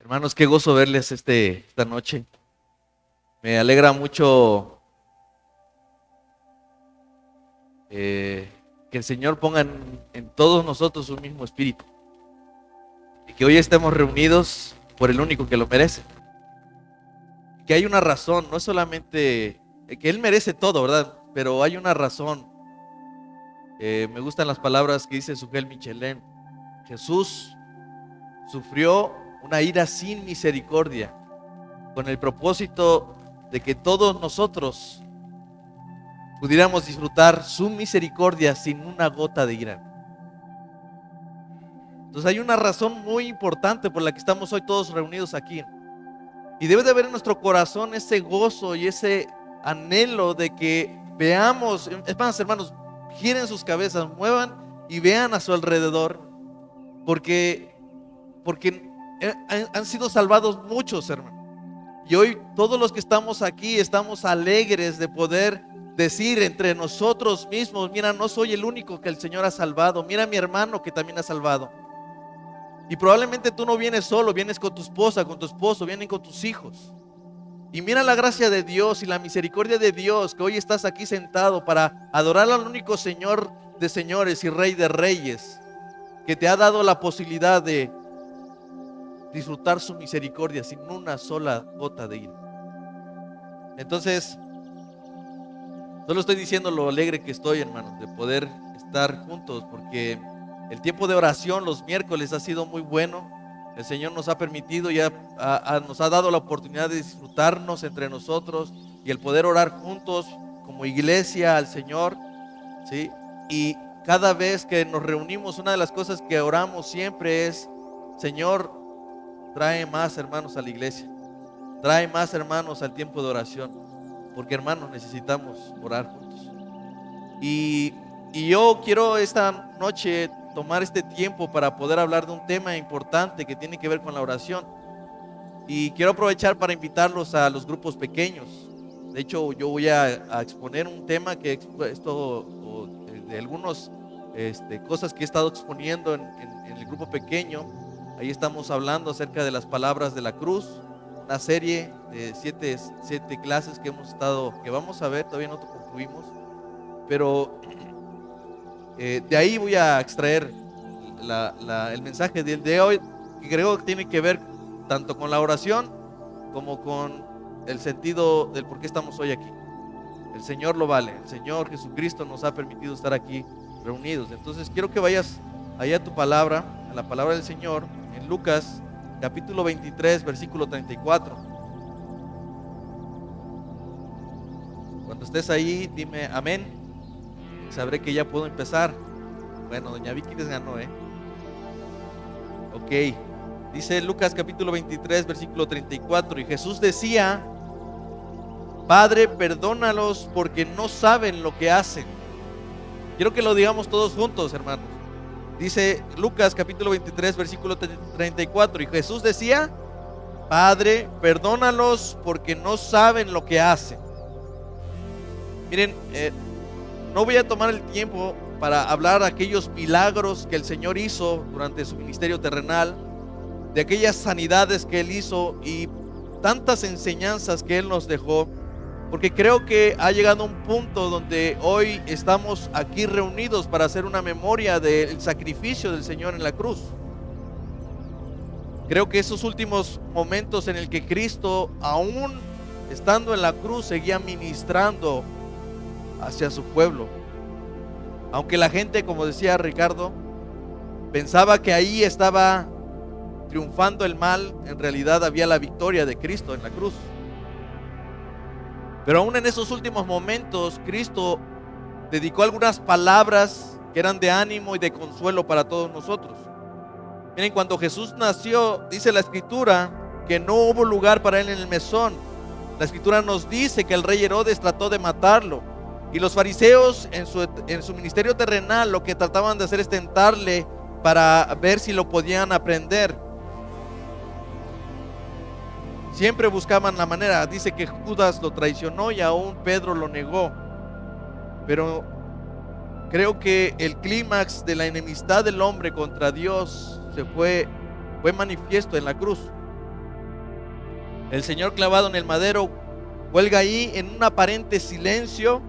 Hermanos, qué gozo verles esta noche. Me alegra mucho que el Señor ponga en todos nosotros un mismo espíritu y que hoy estemos reunidos por el único que lo merece. Que hay una razón, no es solamente que Él merece todo, ¿verdad? Pero hay una razón. Me gustan las palabras que dice Sujel Michelén. Jesús sufrió una ira sin misericordia con el propósito de que todos nosotros pudiéramos disfrutar su misericordia sin una gota de ira. Entonces hay una razón muy importante por la que estamos hoy todos reunidos aquí. Y debe de haber en nuestro corazón ese gozo y ese anhelo de que veamos, es más, hermanos, giren sus cabezas, muevan y vean a su alrededor, porque han sido salvados muchos, hermanos. Y hoy todos los que estamos aquí estamos alegres de poder decir entre nosotros mismos: mira, no soy el único que el Señor ha salvado, mira a mi hermano que también ha salvado. Y probablemente tú no vienes solo, vienes con tu esposa, con tu esposo, vienen con tus hijos. Y mira la gracia de Dios y la misericordia de Dios, que hoy estás aquí sentado para adorar al único Señor de señores y Rey de reyes, que te ha dado la posibilidad de disfrutar su misericordia sin una sola gota de ira. Entonces, solo estoy diciendo lo alegre que estoy, hermanos, de poder estar juntos, porque el tiempo de oración los miércoles ha sido muy bueno. El Señor nos ha permitido, nos ha dado la oportunidad de disfrutarnos entre nosotros y el poder orar juntos como iglesia al Señor, ¿sí? Y cada vez que nos reunimos, una de las cosas que oramos siempre es: Señor, trae más hermanos a la iglesia, trae más hermanos al tiempo de oración, porque hermanos necesitamos orar juntos. Y yo quiero esta noche tomar este tiempo para poder hablar de un tema importante que tiene que ver con la oración. Y quiero aprovechar para invitarlos a los grupos pequeños. De hecho, yo voy a exponer un tema que de algunas cosas que he estado exponiendo en el grupo pequeño. Ahí estamos hablando acerca de las palabras de la cruz, una serie de siete clases que vamos a ver, todavía no concluimos, pero de ahí voy a extraer el mensaje de hoy, que creo que tiene que ver tanto con la oración como con el sentido del por qué estamos hoy aquí. El Señor lo vale, el Señor Jesucristo nos ha permitido estar aquí reunidos. Entonces quiero que vayas allá a tu palabra, a la palabra del Señor, en Lucas capítulo 23, versículo 34. Cuando estés ahí, dime amén. Sabré que ya puedo empezar. Bueno, doña Vicky les ganó, Ok, dice Lucas capítulo 23, versículo 34. Y Jesús decía: Padre, perdónalos porque no saben lo que hacen. Quiero que lo digamos todos juntos, hermanos. Dice Lucas capítulo 23, versículo 34. Y Jesús decía: Padre, perdónalos porque no saben lo que hacen. Miren, no voy a tomar el tiempo para hablar de aquellos milagros que el Señor hizo durante su ministerio terrenal, de aquellas sanidades que Él hizo y tantas enseñanzas que Él nos dejó, porque creo que ha llegado un punto donde hoy estamos aquí reunidos para hacer una memoria del sacrificio del Señor en la cruz. Creo que esos últimos momentos en el que Cristo, aún estando en la cruz, seguía ministrando hacia su pueblo. Aunque la gente, como decía Ricardo, pensaba que ahí estaba triunfando el mal, en realidad había la victoria de Cristo en la cruz. Pero aún en esos últimos momentos, Cristo dedicó algunas palabras que eran de ánimo y de consuelo para todos nosotros. Miren, cuando Jesús nació, dice la Escritura que no hubo lugar para él en el mesón. La Escritura nos dice que el rey Herodes trató de matarlo. Y los fariseos en su ministerio terrenal lo que trataban de hacer es tentarle para ver si lo podían aprender. Siempre buscaban la manera. Dice que Judas lo traicionó y aún Pedro lo negó. Pero creo que el clímax de la enemistad del hombre contra Dios fue manifiesto en la cruz. El Señor clavado en el madero cuelga ahí en un aparente silencio,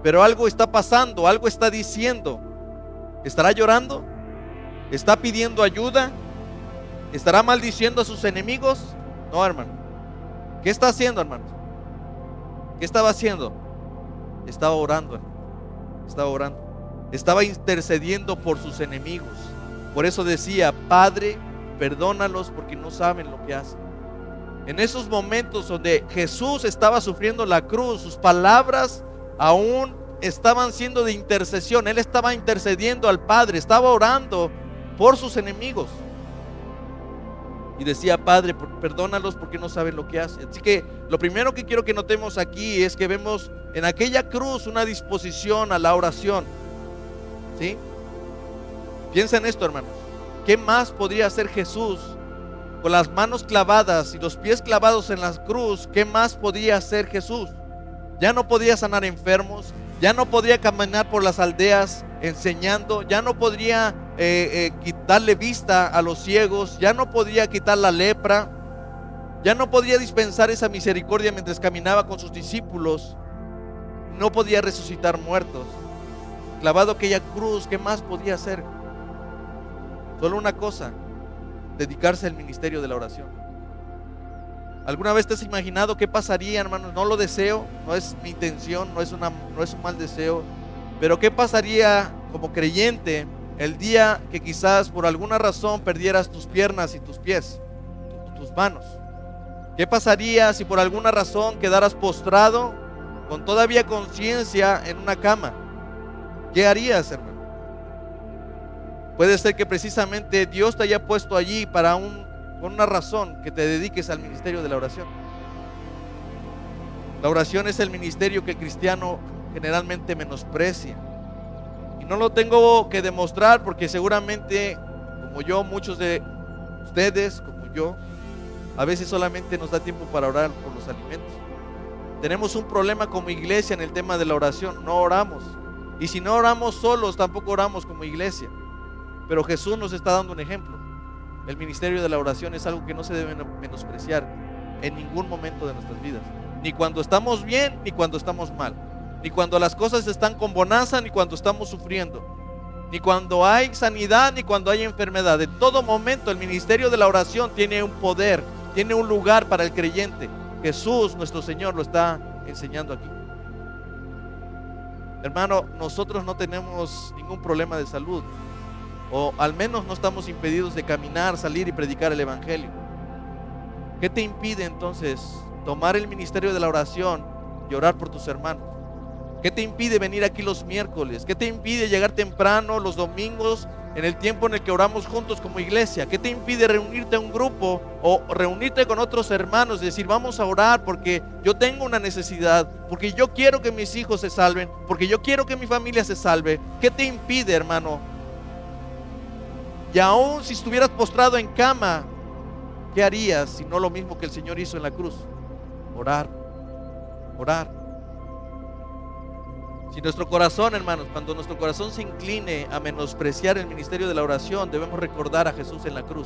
pero algo está pasando, algo está diciendo. ¿Estará llorando? ¿Está pidiendo ayuda? ¿Estará maldiciendo a sus enemigos? No, hermano. ¿Qué está haciendo, hermano? ¿Qué estaba haciendo? Estaba orando, hermano. Estaba orando. Estaba intercediendo por sus enemigos. Por eso decía: Padre, perdónalos porque no saben lo que hacen. En esos momentos donde Jesús estaba sufriendo la cruz, sus palabras aún estaban siendo de intercesión. Él estaba intercediendo al Padre, estaba orando por sus enemigos. Y decía: Padre, perdónalos porque no saben lo que hacen. Así que lo primero que quiero que notemos aquí es que vemos en aquella cruz una disposición a la oración. ¿Sí? Piensa en esto, hermanos. ¿Qué más podría hacer Jesús con las manos clavadas y los pies clavados en la cruz? ¿Qué más podía hacer Jesús? Ya no podía sanar enfermos, ya no podía caminar por las aldeas enseñando, ya no podría quitarle vista a los ciegos, ya no podía quitar la lepra, ya no podía dispensar esa misericordia mientras caminaba con sus discípulos, no podía resucitar muertos. Clavado aquella cruz, ¿qué más podía hacer? Solo una cosa: dedicarse al ministerio de la oración. ¿Alguna vez te has imaginado qué pasaría, hermanos? No lo deseo, no es mi intención, no es un mal deseo, pero ¿qué pasaría como creyente el día que quizás por alguna razón perdieras tus piernas y tus pies, tus manos? ¿Qué pasaría si por alguna razón quedaras postrado con todavía conciencia en una cama? ¿Qué harías, hermano? Puede ser que precisamente Dios te haya puesto allí con una razón, que te dediques al ministerio de la oración. La oración es el ministerio que el cristiano generalmente menosprecia. Y no lo tengo que demostrar porque seguramente, como yo, muchos de ustedes, como yo, a veces solamente nos da tiempo para orar por los alimentos. Tenemos un problema como iglesia en el tema de la oración: no oramos. Y si no oramos solos, tampoco oramos como iglesia. Pero Jesús nos está dando un ejemplo. El ministerio de la oración es algo que no se debe menospreciar en ningún momento de nuestras vidas. Ni cuando estamos bien, ni cuando estamos mal. Ni cuando las cosas están con bonanza, ni cuando estamos sufriendo. Ni cuando hay sanidad, ni cuando hay enfermedad. En todo momento el ministerio de la oración tiene un poder, tiene un lugar para el creyente. Jesús, nuestro Señor, lo está enseñando aquí. Hermano, nosotros no tenemos ningún problema de salud, o al menos no estamos impedidos de caminar, salir y predicar el evangelio. ¿Qué te impide entonces tomar el ministerio de la oración y orar por tus hermanos? ¿Qué te impide venir aquí los miércoles? ¿Qué te impide llegar temprano los domingos en el tiempo en el que oramos juntos como iglesia? ¿Qué te impide reunirte a un grupo o reunirte con otros hermanos y decir: vamos a orar porque yo tengo una necesidad, porque yo quiero que mis hijos se salven, porque yo quiero que mi familia se salve? ¿Qué te impide, hermano? Y aún si estuvieras postrado en cama, ¿qué harías si no lo mismo que el Señor hizo en la cruz? Orar, orar. Si nuestro corazón, hermanos, cuando nuestro corazón se incline a menospreciar el ministerio de la oración, debemos recordar a Jesús en la cruz,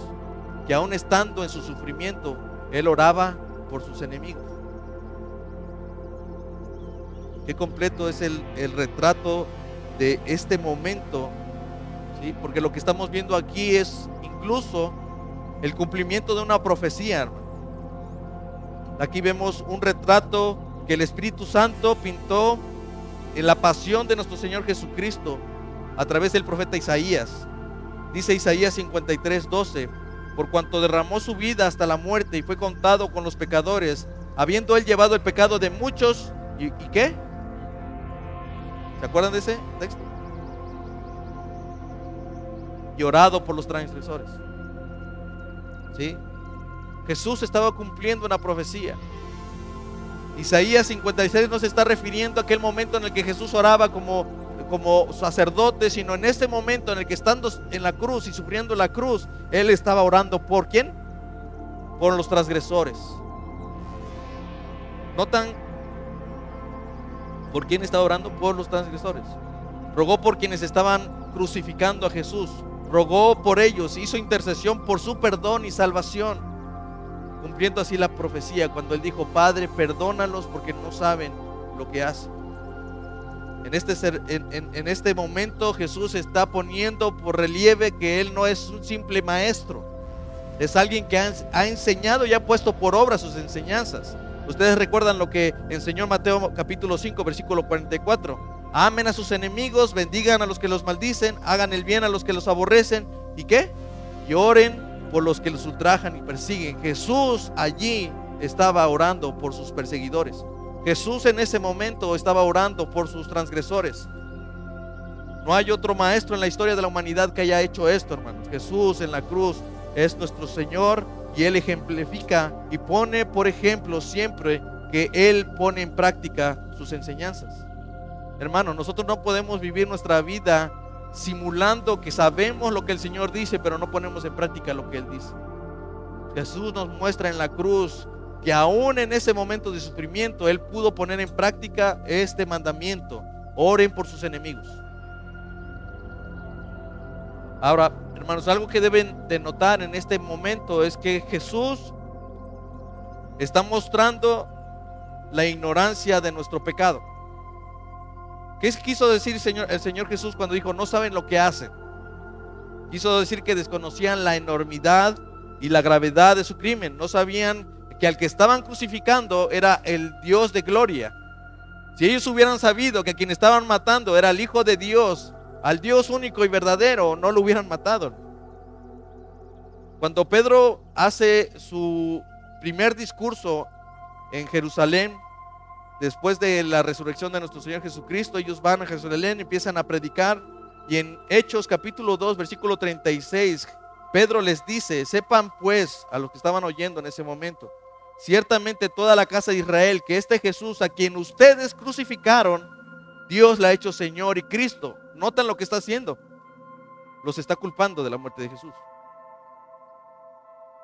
que aún estando en su sufrimiento, Él oraba por sus enemigos. Qué completo es el retrato de este momento, ¿sí? Porque lo que estamos viendo aquí es incluso el cumplimiento de una profecía, hermano. Aquí vemos un retrato que el Espíritu Santo pintó en la pasión de nuestro Señor Jesucristo a través del profeta Isaías. Dice Isaías 53:12: por cuanto derramó su vida hasta la muerte y fue contado con los pecadores, habiendo Él llevado el pecado de muchos. ¿Y qué? ¿Se acuerdan de ese texto? Y orado por los transgresores. ¿Sí? Jesús estaba cumpliendo una profecía. Isaías 56 no se está refiriendo a aquel momento en el que Jesús oraba como sacerdote, sino en este momento en el que, estando en la cruz y sufriendo la cruz, Él estaba orando ¿por quién? Por los transgresores. ¿Notan por quién estaba orando? Por los transgresores. Rogó por quienes estaban crucificando a Jesús. Rogó por ellos, hizo intercesión por su perdón y salvación. cumpliendo así la profecía cuando Él dijo: Padre, perdónalos porque no saben lo que hacen. En este momento Jesús está poniendo por relieve que Él no es un simple maestro, es alguien que ha enseñado y ha puesto por obra sus enseñanzas. Ustedes recuerdan lo que enseñó en Mateo capítulo 5 versículo 44: amen a sus enemigos, bendigan a los que los maldicen, hagan el bien a los que los aborrecen, ¿y qué? Y oren por los que los ultrajan y persiguen. Jesús allí estaba orando por sus perseguidores. Jesús en ese momento estaba orando por sus transgresores. No hay otro maestro en la historia de la humanidad que haya hecho esto, hermanos. Jesús en la cruz es nuestro Señor y Él ejemplifica y pone por ejemplo siempre que Él pone en práctica sus enseñanzas. Hermanos, nosotros no podemos vivir nuestra vida simulando que sabemos lo que el Señor dice, pero no ponemos en práctica lo que Él dice. Jesús nos muestra en la cruz que aún en ese momento de sufrimiento Él pudo poner en práctica este mandamiento: oren por sus enemigos. Ahora, hermanos, algo que deben de notar en este momento es que Jesús está mostrando la ignorancia de nuestro pecado. ¿Qué quiso decir el Señor Jesús cuando dijo no saben lo que hacen? Quiso decir que desconocían la enormidad y la gravedad de su crimen. No sabían que al que estaban crucificando era el Dios de gloria. Si ellos hubieran sabido que a quien estaban matando era el Hijo de Dios, al Dios único y verdadero, no lo hubieran matado. Cuando Pedro hace su primer discurso en Jerusalén, después de la resurrección de nuestro Señor Jesucristo, ellos van a Jerusalén y empiezan a predicar. Y en Hechos capítulo 2 versículo 36, Pedro les dice: sepan pues, a los que estaban oyendo en ese momento, ciertamente toda la casa de Israel, que este Jesús a quien ustedes crucificaron, Dios le ha hecho Señor y Cristo. Notan lo que está haciendo, los está culpando de la muerte de Jesús.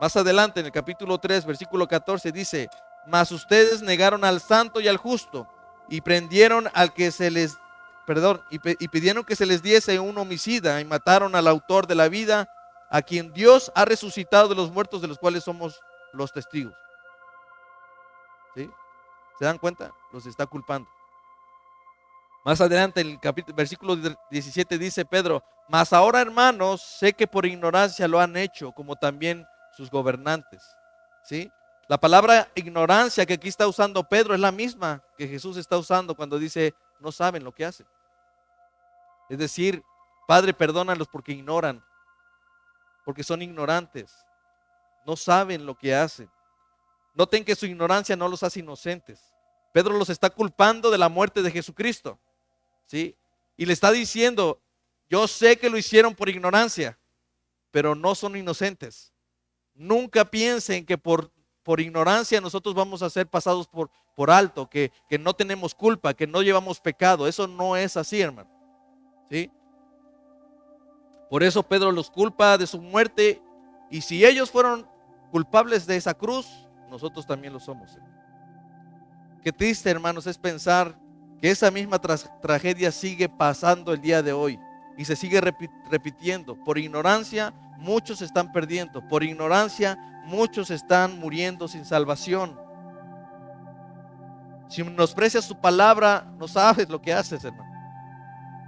Más adelante en el capítulo 3 versículo 14 dice: mas ustedes negaron al santo y al justo y prendieron al que se les y pidieron que se les diese un homicida y mataron al autor de la vida, a quien Dios ha resucitado de los muertos, de los cuales somos los testigos. ¿Sí? ¿Se dan cuenta? Los está culpando. Más adelante en el versículo 17 dice Pedro: mas ahora, hermanos, sé que por ignorancia lo han hecho, como también sus gobernantes. ¿Sí? La palabra ignorancia que aquí está usando Pedro es la misma que Jesús está usando cuando dice no saben lo que hacen. Es decir, Padre, perdónalos porque ignoran, porque son ignorantes, no saben lo que hacen. Noten que su ignorancia no los hace inocentes. Pedro los está culpando de la muerte de Jesucristo, ¿sí? Y le está diciendo: yo sé que lo hicieron por ignorancia, pero no son inocentes. Nunca piensen que por ignorancia nosotros vamos a ser pasados por alto, que no tenemos culpa, que no llevamos pecado. Eso no es así, hermano. ¿Sí? Por eso Pedro los culpa de su muerte, y si ellos fueron culpables de esa cruz, nosotros también lo somos. Qué triste, hermanos, es pensar que esa misma tragedia sigue pasando el día de hoy y se sigue repitiendo. Por ignorancia muchos se están perdiendo, por ignorancia muchos están muriendo sin salvación. Si menosprecias su palabra, no sabes lo que haces, hermano.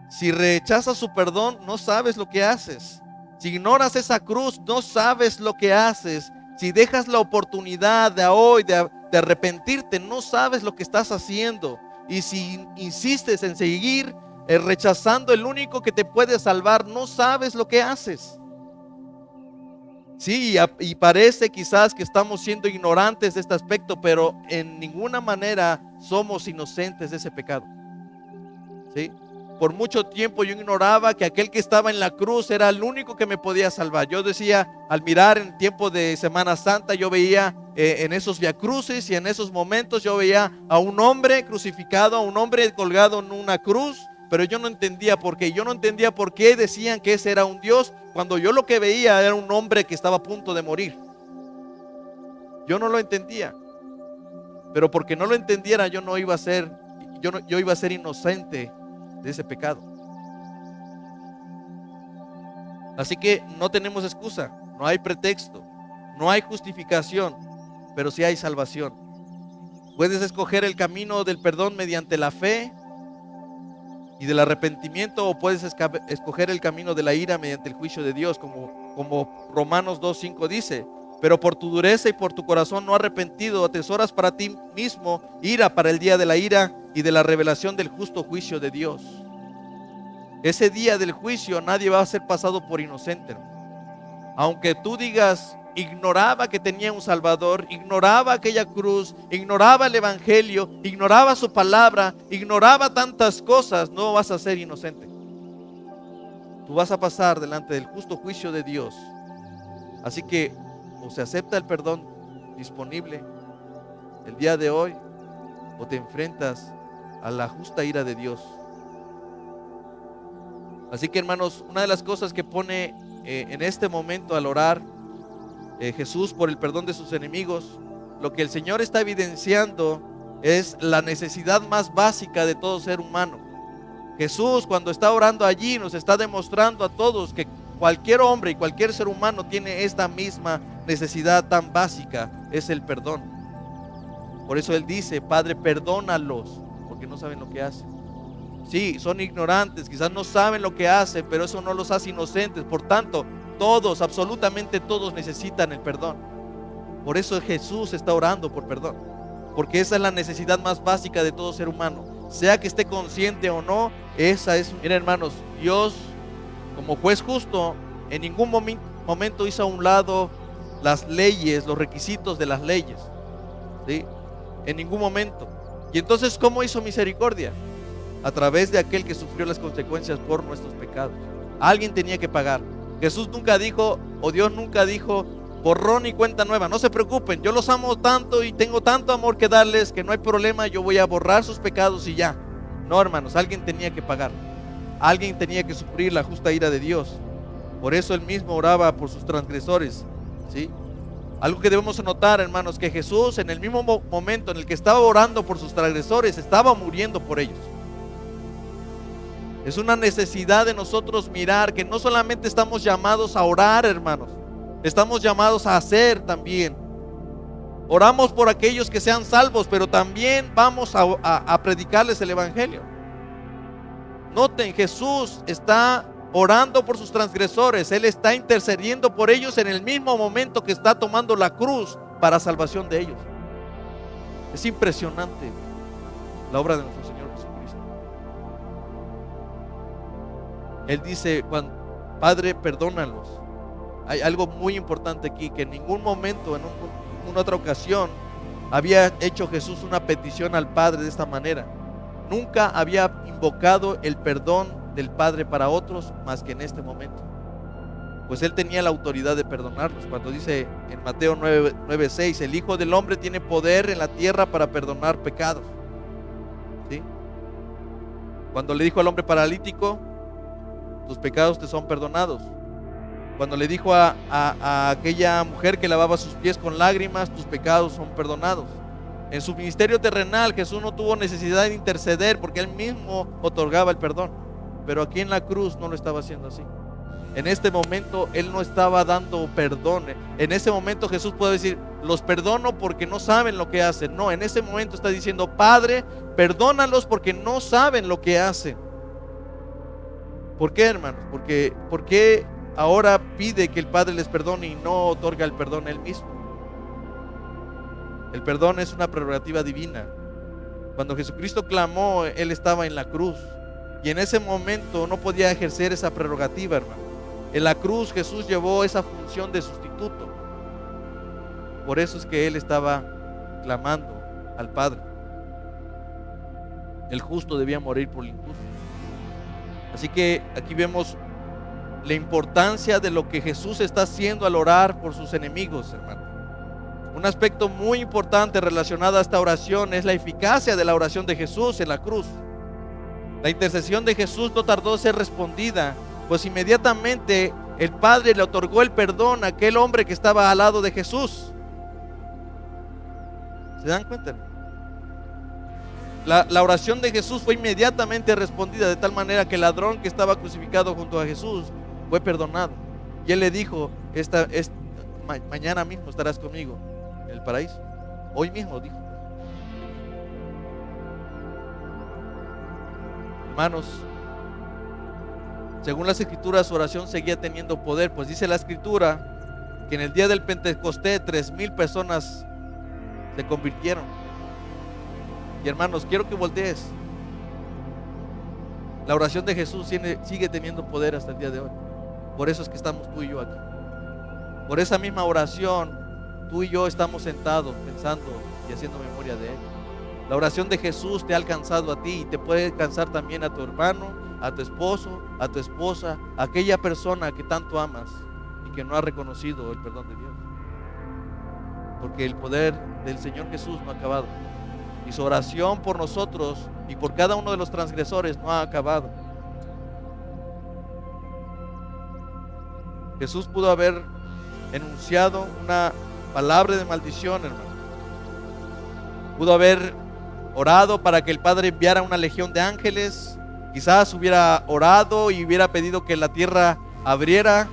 Si rechazas su perdón, no sabes lo que haces. Si ignoras esa cruz, no sabes lo que haces. Si dejas la oportunidad de hoy de arrepentirte, no sabes lo que estás haciendo. Y si insistes en seguir rechazando el único que te puede salvar, no sabes lo que haces. Sí, y parece quizás que estamos siendo ignorantes de este aspecto, pero en ninguna manera somos inocentes de ese pecado. ¿Sí? Por mucho tiempo yo ignoraba que aquel que estaba en la cruz era el único que me podía salvar. Yo decía, al mirar en tiempo de Semana Santa, yo veía en esos viacrucis y en esos momentos yo veía a un hombre crucificado, a un hombre colgado en una cruz, pero yo no entendía por qué. Yo no entendía por qué decían que ese era un Dios, cuando yo lo que veía era un hombre que estaba a punto de morir. Yo no lo entendía, pero porque no lo entendiera yo iba a ser inocente de ese pecado. Así que no tenemos excusa, no hay pretexto, no hay justificación. pero sí hay salvación. Puedes escoger el camino del perdón mediante la fe y del arrepentimiento, o puedes escoger el camino de la ira mediante el juicio de Dios, como Romanos 2:5 dice. Pero por tu dureza y por tu corazón no arrepentido, atesoras para ti mismo ira para el día de la ira y de la revelación del justo juicio de Dios. Ese día del juicio nadie va a ser pasado por inocente. Aunque tú digas, ignoraba que tenía un Salvador, ignoraba aquella cruz, ignoraba el Evangelio, ignoraba su palabra, ignoraba tantas cosas, no vas a ser inocente. Tú vas a pasar delante del justo juicio de Dios. Así que o se acepta el perdón disponible el día de hoy, o te enfrentas a la justa ira de Dios. Así que, hermanos, una de las cosas que pone en este momento al orar Jesús por el perdón de sus enemigos, lo que el Señor está evidenciando es la necesidad más básica de todo ser humano. Jesús, cuando está orando allí, nos está demostrando a todos que cualquier hombre y cualquier ser humano tiene esta misma necesidad tan básica, es el perdón. Por eso Él dice, Padre, perdónalos, porque no saben lo que hacen. Sí, son ignorantes, quizás no saben lo que hacen, pero eso no los hace inocentes. Por tanto, todos, absolutamente todos necesitan el perdón. Por eso Jesús está orando por perdón, porque esa es la necesidad más básica de todo ser humano, sea que esté consciente o no. Esa es, miren, hermanos, Dios como juez justo en ningún momento hizo a un lado las leyes, los requisitos de las leyes, ¿sí? En ningún momento. Y entonces, ¿cómo hizo misericordia? A través de aquel que sufrió las consecuencias por nuestros pecados. Alguien tenía que pagar. Jesús nunca dijo, o Dios nunca dijo, borrón y cuenta nueva, no se preocupen, yo los amo tanto y tengo tanto amor que darles que no hay problema, yo voy a borrar sus pecados y ya. No, hermanos, alguien tenía que pagar. Alguien tenía que sufrir la justa ira de Dios. Por eso Él mismo oraba por sus transgresores, ¿sí? Algo que debemos notar, hermanos, que Jesús en el mismo momento en el que estaba orando por sus transgresores, estaba muriendo por ellos. Es una necesidad de nosotros mirar que no solamente estamos llamados a orar, hermanos, estamos llamados a hacer también. Oramos por aquellos que sean salvos, pero también vamos a predicarles el Evangelio. Noten, Jesús está orando por sus transgresores. Él está intercediendo por ellos en el mismo momento que está tomando la cruz para salvación de ellos. Es impresionante la obra de nuestro Señor Jesucristo. Él dice, Padre, perdónalos. Hay algo muy importante aquí, que en ningún momento, en ninguna otra ocasión, había hecho Jesús una petición al Padre de esta manera. Nunca había invocado el perdón del Padre para otros más que en este momento. Pues Él tenía la autoridad de perdonarlos. Cuando dice en Mateo 9:6, el Hijo del Hombre tiene poder en la tierra para perdonar pecados, ¿sí? Cuando le dijo al hombre paralítico, tus pecados te son perdonados. Cuando le dijo a aquella mujer que lavaba sus pies con lágrimas, tus pecados son perdonados. En su ministerio terrenal, Jesús no tuvo necesidad de interceder porque Él mismo otorgaba el perdón. Pero aquí en la cruz no lo estaba haciendo así. En este momento Él no estaba dando perdón. En ese momento Jesús puede decir, los perdono porque no saben lo que hacen. No, en ese momento está diciendo, Padre, perdónalos porque no saben lo que hacen. ¿Por qué, hermanos? ¿Por qué ahora pide que el Padre les perdone y no otorga el perdón Él mismo? El perdón es una prerrogativa divina. Cuando Jesucristo clamó, Él estaba en la cruz. Y en ese momento no podía ejercer esa prerrogativa, hermano. En la cruz Jesús llevó esa función de sustituto. Por eso es que Él estaba clamando al Padre. El justo debía morir por el injusto. Así que aquí vemos la importancia de lo que Jesús está haciendo al orar por sus enemigos, hermano. Un aspecto muy importante relacionado a esta oración es la eficacia de la oración de Jesús en la cruz. La intercesión de Jesús no tardó en ser respondida, pues inmediatamente el Padre le otorgó el perdón a aquel hombre que estaba al lado de Jesús. ¿Se dan cuenta? La oración de Jesús fue inmediatamente respondida, de tal manera que el ladrón que estaba crucificado junto a Jesús fue perdonado. Y Él le dijo, mañana mismo estarás conmigo en el paraíso. Hoy mismo dijo. Hermanos, según las escrituras, su oración seguía teniendo poder, pues dice la escritura que en el día del Pentecostés 3,000 personas se convirtieron. Y hermanos, quiero que voltees. La oración de Jesús sigue teniendo poder hasta el día de hoy. Por eso es que estamos tú y yo aquí. Por esa misma oración, tú y yo estamos sentados pensando y haciendo memoria de Él. La oración de Jesús te ha alcanzado a ti y te puede alcanzar también a tu hermano, a tu esposo, a tu esposa, a aquella persona que tanto amas y que no ha reconocido el perdón de Dios. Porque el poder del Señor Jesús no ha acabado. Y su oración por nosotros y por cada uno de los transgresores no ha acabado. Jesús pudo haber enunciado una palabra de maldición, hermano. Pudo haber orado para que el Padre enviara una legión de ángeles. Quizás hubiera orado y hubiera pedido que la tierra abriera,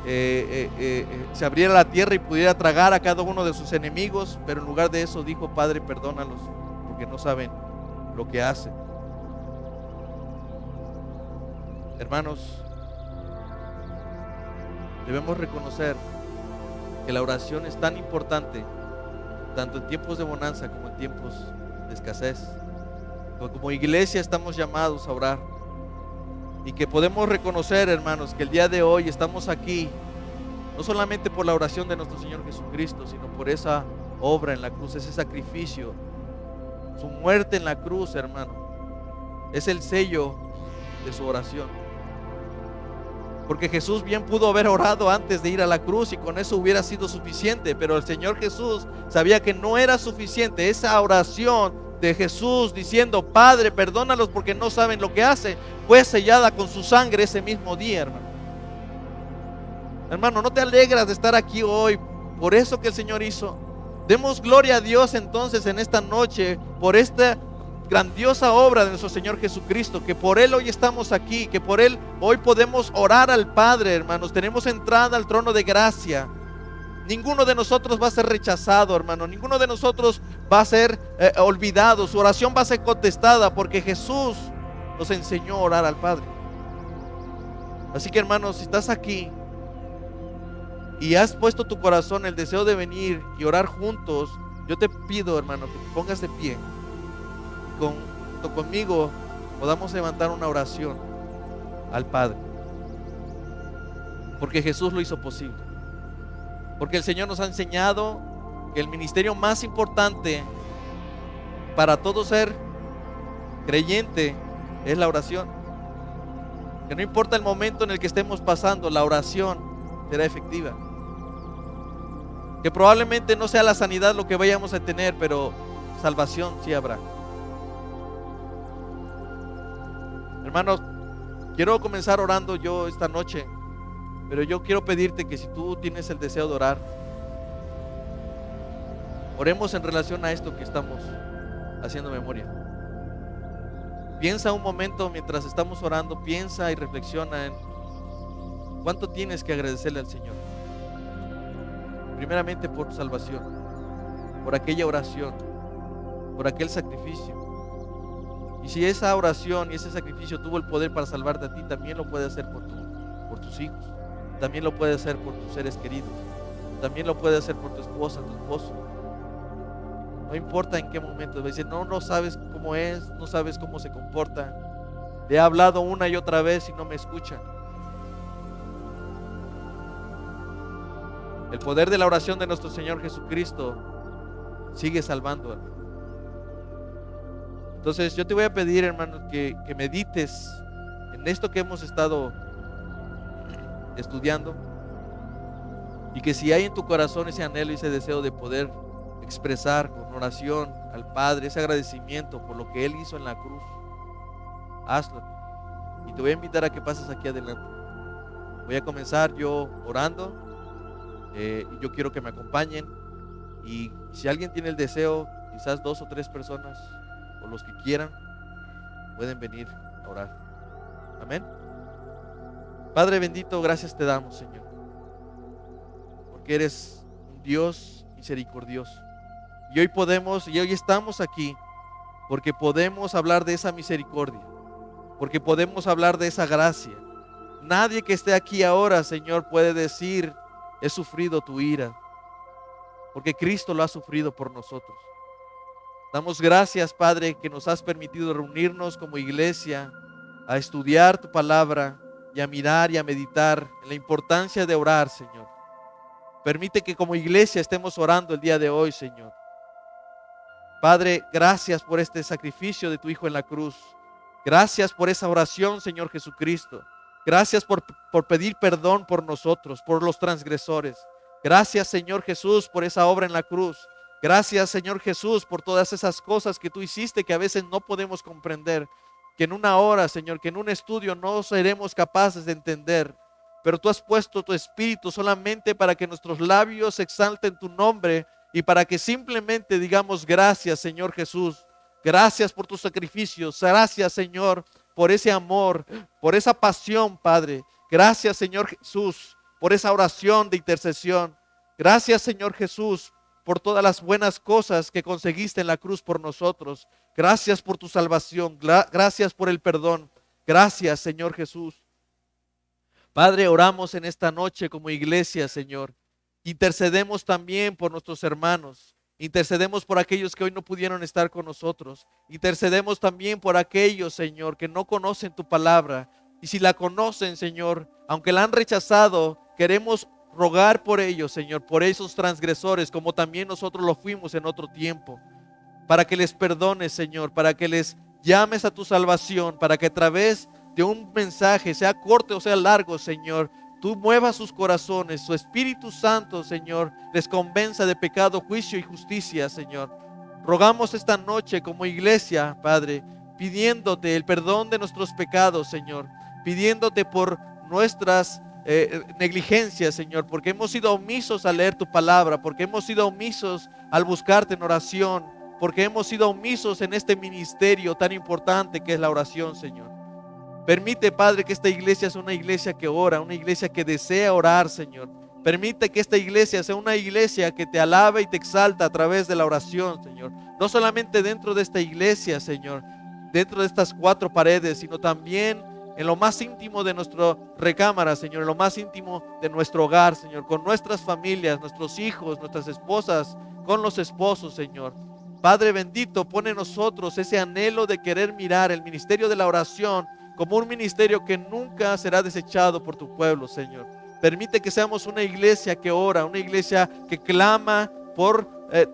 se abriera la tierra y pudiera tragar a cada uno de sus enemigos. Pero en lugar de eso dijo: Padre, perdónalos, porque no saben lo que hacen. Hermanos, debemos reconocer que la oración es tan importante, tanto en tiempos de bonanza como en tiempos de escasez. Como iglesia estamos llamados a orar, y que podemos reconocer, hermanos, que el día de hoy estamos aquí no solamente por la oración de nuestro Señor Jesucristo, sino por esa obra en la cruz, ese sacrificio, su muerte en la cruz, hermano, es el sello de su oración. Porque Jesús bien pudo haber orado antes de ir a la cruz y con eso hubiera sido suficiente, pero el Señor Jesús sabía que no era suficiente. Esa oración de Jesús diciendo: Padre, perdónalos porque no saben lo que hacen, fue sellada con su sangre ese mismo día, hermano. Hermano, ¿no te alegras de estar aquí hoy por eso que el Señor hizo? Demos gloria a Dios entonces en esta noche por esta grandiosa obra de nuestro Señor Jesucristo, que por Él hoy estamos aquí, que por Él hoy podemos orar al Padre, hermanos. Tenemos entrada al trono de gracia. Ninguno de nosotros va a ser rechazado, hermano. Ninguno de nosotros va a ser olvidado. Su oración va a ser contestada porque Jesús nos enseñó a orar al Padre. Así que, hermanos, si estás aquí y has puesto tu corazón el deseo de venir y orar juntos, yo te pido, hermano, que te pongas de pie. Junto conmigo podamos levantar una oración al Padre, porque Jesús lo hizo posible, porque el Señor nos ha enseñado que el ministerio más importante para todo ser creyente es la oración, que no importa el momento en el que estemos pasando, la oración será efectiva, que probablemente no sea la sanidad lo que vayamos a tener, pero salvación sí habrá. Hermanos, quiero comenzar orando yo esta noche, pero yo quiero pedirte que si tú tienes el deseo de orar, oremos en relación a esto que estamos haciendo memoria. Piensa un momento mientras estamos orando, piensa y reflexiona en cuánto tienes que agradecerle al Señor. Primeramente por tu salvación, por aquella oración, por aquel sacrificio. Y si esa oración y ese sacrificio tuvo el poder para salvarte a ti, también lo puede hacer por tus hijos, también lo puede hacer por tus seres queridos, también lo puede hacer por tu esposa, tu esposo. No importa en qué momento. Dice: no sabes cómo es, no sabes cómo se comporta. Le he hablado una y otra vez y no me escuchan. El poder de la oración de nuestro Señor Jesucristo sigue salvando, hermano. Entonces yo te voy a pedir, hermano, que medites en esto que hemos estado estudiando, y que si hay en tu corazón ese anhelo y ese deseo de poder expresar con oración al Padre ese agradecimiento por lo que Él hizo en la cruz, hazlo. Y te voy a invitar a que pases aquí adelante. Voy a comenzar yo orando. Yo quiero que me acompañen, y si alguien tiene el deseo, quizás 2 o 3 personas o los que quieran pueden venir a orar. Amén. Padre bendito, gracias te damos, Señor, porque eres un Dios misericordioso. Y hoy estamos aquí porque podemos hablar de esa misericordia, porque podemos hablar de esa gracia. Nadie que esté aquí ahora, Señor, puede decir, he sufrido tu ira, porque Cristo lo ha sufrido por nosotros. Damos gracias, Padre, que nos has permitido reunirnos como iglesia a estudiar tu palabra y a mirar y a meditar en la importancia de orar, Señor. Permite que como iglesia estemos orando el día de hoy, Señor. Padre, gracias por este sacrificio de tu Hijo en la cruz. Gracias por esa oración, Señor Jesucristo. Gracias por pedir perdón por nosotros, por los transgresores. Gracias, Señor Jesús, por esa obra en la cruz. Gracias, Señor Jesús, por todas esas cosas que tú hiciste que a veces no podemos comprender, que en una hora, Señor, que en un estudio no seremos capaces de entender. Pero tú has puesto tu Espíritu solamente para que nuestros labios exalten tu nombre y para que simplemente digamos gracias, Señor Jesús. Gracias por tus sacrificios. Gracias, Señor, por ese amor, por esa pasión, Padre. Gracias, Señor Jesús, por esa oración de intercesión. Gracias, Señor Jesús, por todas las buenas cosas que conseguiste en la cruz por nosotros. Gracias por tu salvación. Gracias por el perdón. Gracias, Señor Jesús. Padre, oramos en esta noche como iglesia, Señor. Intercedemos también por nuestros hermanos. Intercedemos por aquellos que hoy no pudieron estar con nosotros. Intercedemos también por aquellos, Señor, que no conocen tu palabra. Y si la conocen, Señor, aunque la han rechazado, queremos rogar por ellos, Señor, por esos transgresores, como también nosotros lo fuimos en otro tiempo. Para que les perdones, Señor, para que les llames a tu salvación, para que a través de un mensaje, sea corto o sea largo, Señor, tú muevas sus corazones, su Espíritu Santo, Señor, les convenza de pecado, juicio y justicia, Señor. Rogamos esta noche como iglesia, Padre, pidiéndote el perdón de nuestros pecados, Señor, pidiéndote por nuestras negligencias, Señor, porque hemos sido omisos al leer tu palabra, porque hemos sido omisos al buscarte en oración, porque hemos sido omisos en este ministerio tan importante que es la oración, Señor. Permite, Padre, que esta iglesia sea una iglesia que ora, una iglesia que desea orar, Señor. Permite que esta iglesia sea una iglesia que te alaba y te exalta a través de la oración, Señor. No solamente dentro de esta iglesia, Señor, dentro de estas cuatro paredes, sino también en lo más íntimo de nuestra recámara, Señor, en lo más íntimo de nuestro hogar, Señor, con nuestras familias, nuestros hijos, nuestras esposas, con los esposos, Señor. Padre bendito, pone en nosotros ese anhelo de querer mirar el ministerio de la oración como un ministerio que nunca será desechado por tu pueblo, Señor. Permite que seamos una iglesia que ora, una iglesia que clama por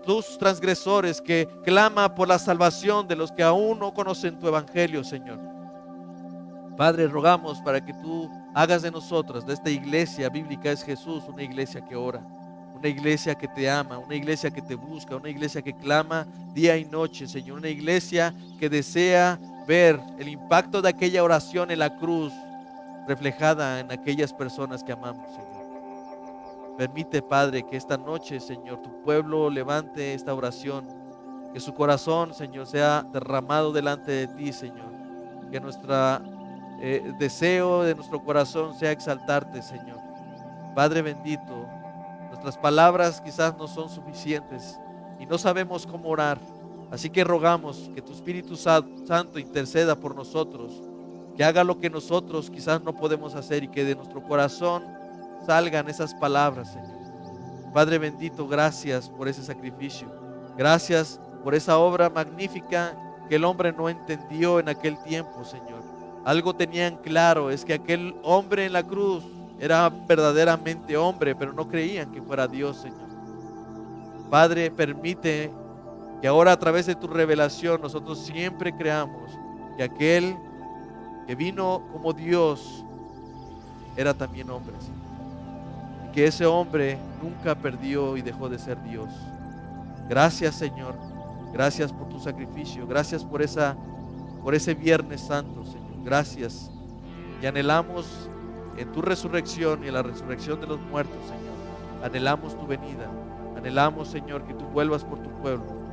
tus transgresores, que clama por la salvación de los que aún no conocen tu evangelio, Señor. Padre, rogamos para que tú hagas de nosotras, de esta iglesia bíblica es Jesús, una iglesia que ora, una iglesia que te ama, una iglesia que te busca, una iglesia que clama día y noche, Señor, una iglesia que desea ver el impacto de aquella oración en la cruz reflejada en aquellas personas que amamos, Señor. Permite, Padre, que esta noche, Señor, tu pueblo levante esta oración, que su corazón, Señor, sea derramado delante de ti, Señor, que nuestro deseo de nuestro corazón sea exaltarte, Señor. Padre bendito, nuestras palabras quizás no son suficientes y no sabemos cómo orar. Así que rogamos que tu Espíritu Santo interceda por nosotros, que haga lo que nosotros quizás no podemos hacer y que de nuestro corazón salgan esas palabras, Señor. Padre bendito, gracias por ese sacrificio. Gracias por esa obra magnífica que el hombre no entendió en aquel tiempo, Señor. Algo tenían claro, es que aquel hombre en la cruz era verdaderamente hombre, pero no creían que fuera Dios, Señor. Padre, permite que ahora a través de tu revelación nosotros siempre creamos que aquel que vino como Dios era también hombre, Señor. Y que ese hombre nunca perdió y dejó de ser Dios. Gracias, Señor. Gracias por tu sacrificio. Gracias por ese Viernes Santo, Señor. Gracias. Y anhelamos en tu resurrección y en la resurrección de los muertos, Señor. Anhelamos tu venida. Anhelamos, Señor, que tú vuelvas por tu pueblo.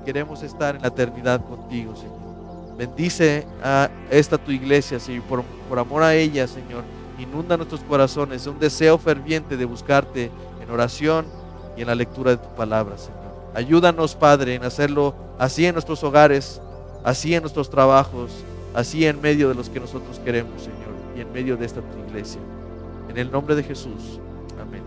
Queremos estar en la eternidad contigo, Señor. Bendice a esta tu iglesia, Señor, por amor a ella, Señor. Inunda nuestros corazones un deseo ferviente de buscarte en oración y en la lectura de tu palabra, Señor. Ayúdanos, Padre, en hacerlo así en nuestros hogares, así en nuestros trabajos, así en medio de los que nosotros queremos, Señor, y en medio de esta tu iglesia. En el nombre de Jesús. Amén.